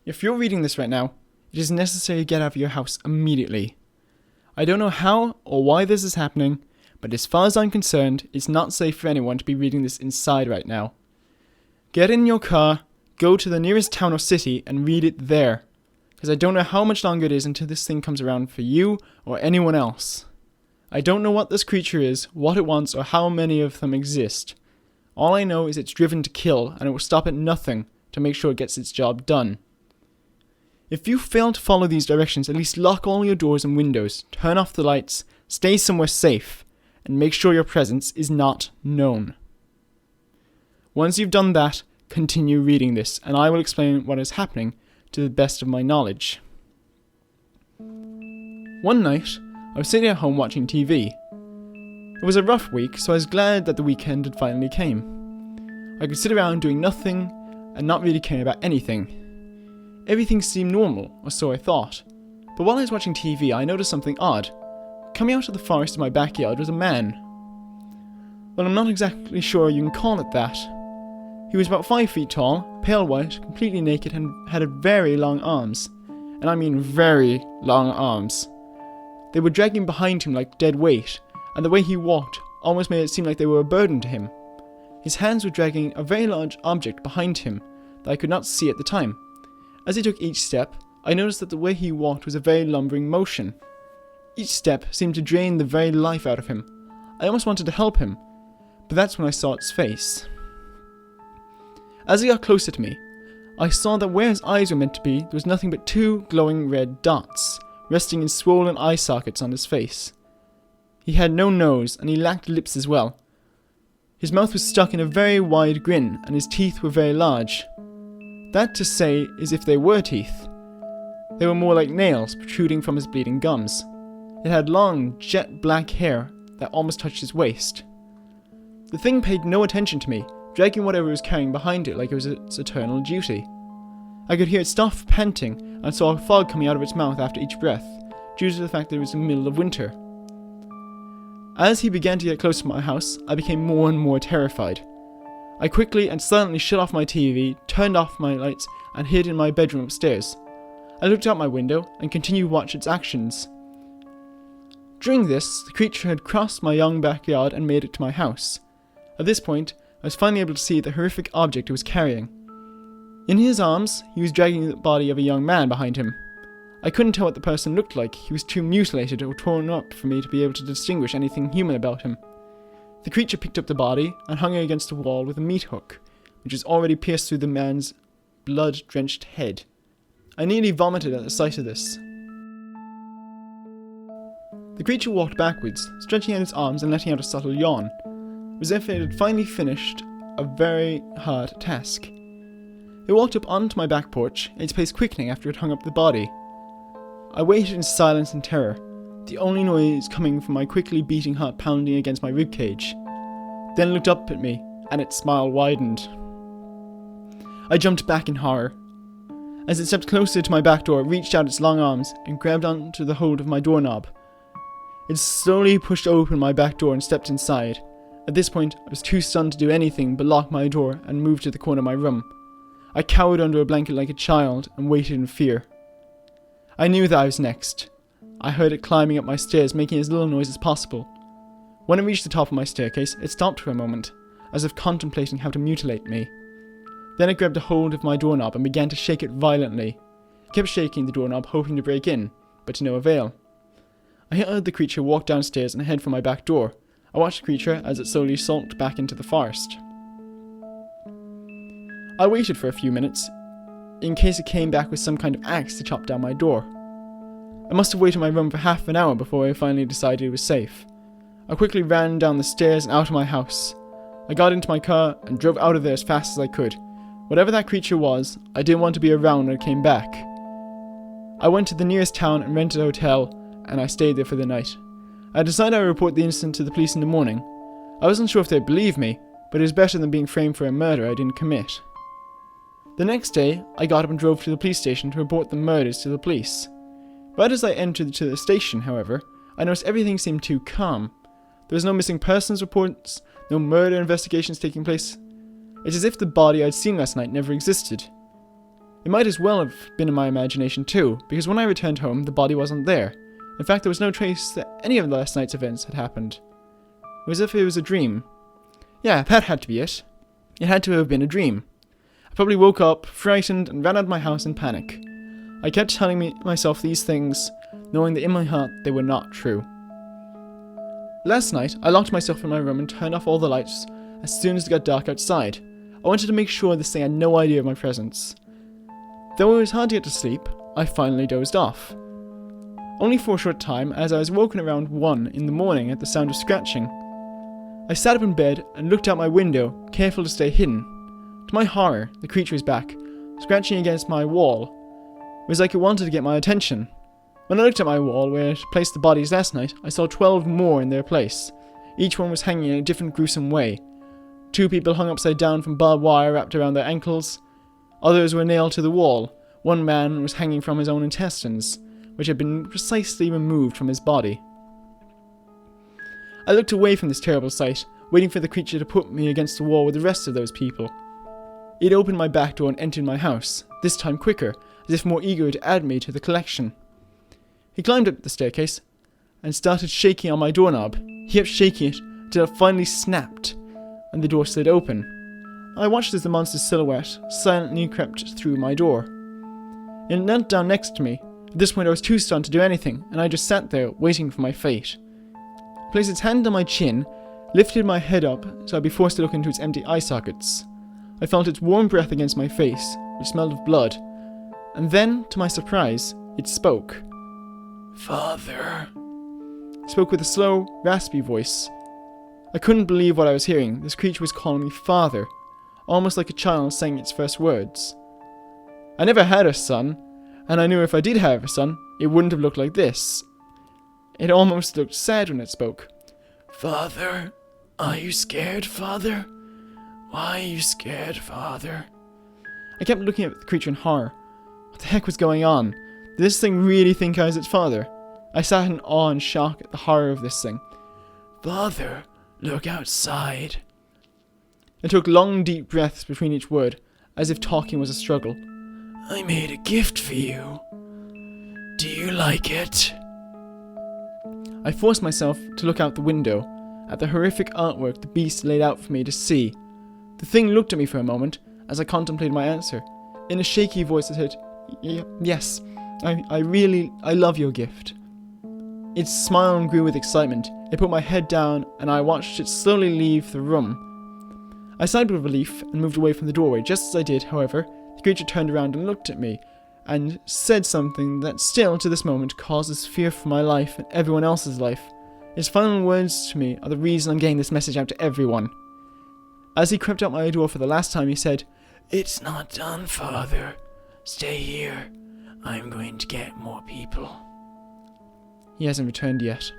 If you're reading this right now, it is necessary to get out of your house immediately. I don't know how or why this is happening, but as far as I'm concerned, it's not safe for anyone to be reading this inside right now. Get in your car, go to the nearest town or city and read it there, because I don't know how much longer it is until this thing comes around for you or anyone else. I don't know what this creature is, what it wants, or how many of them exist. All I know is it's driven to kill, and it will stop at nothing to make sure it gets its job done. If you fail to follow these directions, at least lock all your doors and windows, turn off the lights, stay somewhere safe, and make sure your presence is not known. Once you've done that, continue reading this, and I will explain what is happening to the best of my knowledge. One night, I was sitting at home watching TV. It was a rough week, so I was glad that the weekend had finally came. I could sit around doing nothing and not really caring about anything. Everything seemed normal, or so I thought. But while I was watching TV, I noticed something odd. Coming out of the forest in my backyard was a man. Well, I'm not exactly sure you can call it that. He was about 5 feet tall, pale white, completely naked, and had very long arms. And I mean very long arms. They were dragging behind him like dead weight, and the way he walked almost made it seem like they were a burden to him. His hands were dragging a very large object behind him that I could not see at the time. As he took each step, I noticed that the way he walked was a very lumbering motion. Each step seemed to drain the very life out of him. I almost wanted to help him, but that's when I saw its face. As he got closer to me, I saw that where his eyes were meant to be, there was nothing but 2 glowing red dots, resting in swollen eye sockets on his face. He had no nose, and he lacked lips as well. His mouth was stuck in a very wide grin, and his teeth were very large. That to say is if they were teeth. They were more like nails protruding from his bleeding gums. It had long, jet black hair that almost touched his waist. The thing paid no attention to me, dragging whatever it was carrying behind it like it was its eternal duty. I could hear it stop panting and saw a fog coming out of its mouth after each breath, due to the fact that it was the middle of winter. As he began to get close to my house, I became more and more terrified. I quickly and silently shut off my TV, turned off my lights, and hid in my bedroom upstairs. I looked out my window and continued to watch its actions. During this, the creature had crossed my young backyard and made it to my house. At this point, I was finally able to see the horrific object it was carrying. In his arms, he was dragging the body of a young man behind him. I couldn't tell what the person looked like. He was too mutilated or torn up for me to be able to distinguish anything human about him. The creature picked up the body and hung it against the wall with a meat hook, which was already pierced through the man's blood-drenched head. I nearly vomited at the sight of this. The creature walked backwards, stretching out its arms and letting out a subtle yawn, as if it had finally finished a very hard task. It walked up onto my back porch, its pace quickening after it hung up the body. I waited in silence and terror, the only noise coming from my quickly beating heart pounding against my ribcage. Then it looked up at me, and its smile widened. I jumped back in horror. As it stepped closer to my back door, it reached out its long arms and grabbed onto the hold of my doorknob. It slowly pushed open my back door and stepped inside. At this point, I was too stunned to do anything but lock my door and move to the corner of my room. I cowered under a blanket like a child and waited in fear. I knew that I was next. I heard it climbing up my stairs, making as little noise as possible. When it reached the top of my staircase, it stopped for a moment, as if contemplating how to mutilate me. Then it grabbed a hold of my doorknob and began to shake it violently. It kept shaking the doorknob, hoping to break in, but to no avail. I heard the creature walk downstairs and head for my back door. I watched the creature as it slowly sulked back into the forest. I waited for a few minutes, in case it came back with some kind of axe to chop down my door. I must have waited in my room for half an hour before I finally decided it was safe. I quickly ran down the stairs and out of my house. I got into my car and drove out of there as fast as I could. Whatever that creature was, I didn't want to be around when it came back. I went to the nearest town and rented a hotel, and I stayed there for the night. I decided I would report the incident to the police in the morning. I wasn't sure if they'd believe me, but it was better than being framed for a murder I didn't commit. The next day, I got up and drove to the police station to report the murders to the police. Right as I entered to the station, however, I noticed everything seemed too calm. There was no missing persons reports, no murder investigations taking place. It's as if the body I'd seen last night never existed. It might as well have been in my imagination too, because when I returned home, the body wasn't there. In fact, there was no trace that any of last night's events had happened. It was as if it was a dream. Yeah, that had to be it. It had to have been a dream. I probably woke up, frightened, and ran out of my house in panic. I kept telling myself these things, knowing that in my heart they were not true. Last night, I locked myself in my room and turned off all the lights as soon as it got dark outside. I wanted to make sure this thing had no idea of my presence. Though it was hard to get to sleep, I finally dozed off. Only for a short time, as I was woken around 1 in the morning at the sound of scratching. I sat up in bed and looked out my window, careful to stay hidden. To my horror, the creature was back, scratching against my wall. It was like it wanted to get my attention. When I looked at my wall, where it placed the bodies last night, I saw 12 more in their place. Each one was hanging in a different gruesome way. 2 people hung upside down from barbed wire wrapped around their ankles. Others were nailed to the wall. One man was hanging from his own intestines, which had been precisely removed from his body. I looked away from this terrible sight, waiting for the creature to put me against the wall with the rest of those people. It opened my back door and entered my house, this time quicker, as if more eager to add me to the collection. He climbed up the staircase and started shaking on my doorknob. He kept shaking it until it finally snapped and the door slid open. I watched as the monster's silhouette silently crept through my door. It knelt down next to me. At this point I was too stunned to do anything, and I just sat there waiting for my fate. It placed its hand on my chin, lifted my head up so I'd be forced to look into its empty eye sockets. I felt its warm breath against my face, which smelled of blood, and then, to my surprise, it spoke. "Father." It spoke with a slow, raspy voice. I couldn't believe what I was hearing. This creature was calling me father, almost like a child saying its first words. I never had a son, and I knew if I did have a son, it wouldn't have looked like this. It almost looked sad when it spoke. "Father, are you scared, Father? Why are you scared, Father?" I kept looking at the creature in horror. What the heck was going on? Did this thing really think I was its father? I sat in awe and shock at the horror of this thing. "Father, look outside." It took long, deep breaths between each word, as if talking was a struggle. "I made a gift for you. Do you like it?" I forced myself to look out the window, at the horrific artwork the beast laid out for me to see. The thing looked at me for a moment, as I contemplated my answer. In a shaky voice it said, "Yes, I love your gift." Its smile grew with excitement. It put my head down, and I watched it slowly leave the room. I sighed with relief and moved away from the doorway. Just as I did, however, the creature turned around and looked at me, and said something that still, to this moment, causes fear for my life and everyone else's life. His final words to me are the reason I'm getting this message out to everyone. As he crept out my door for the last time, he said, "It's not done, Father. Stay here. I'm going to get more people." He hasn't returned yet.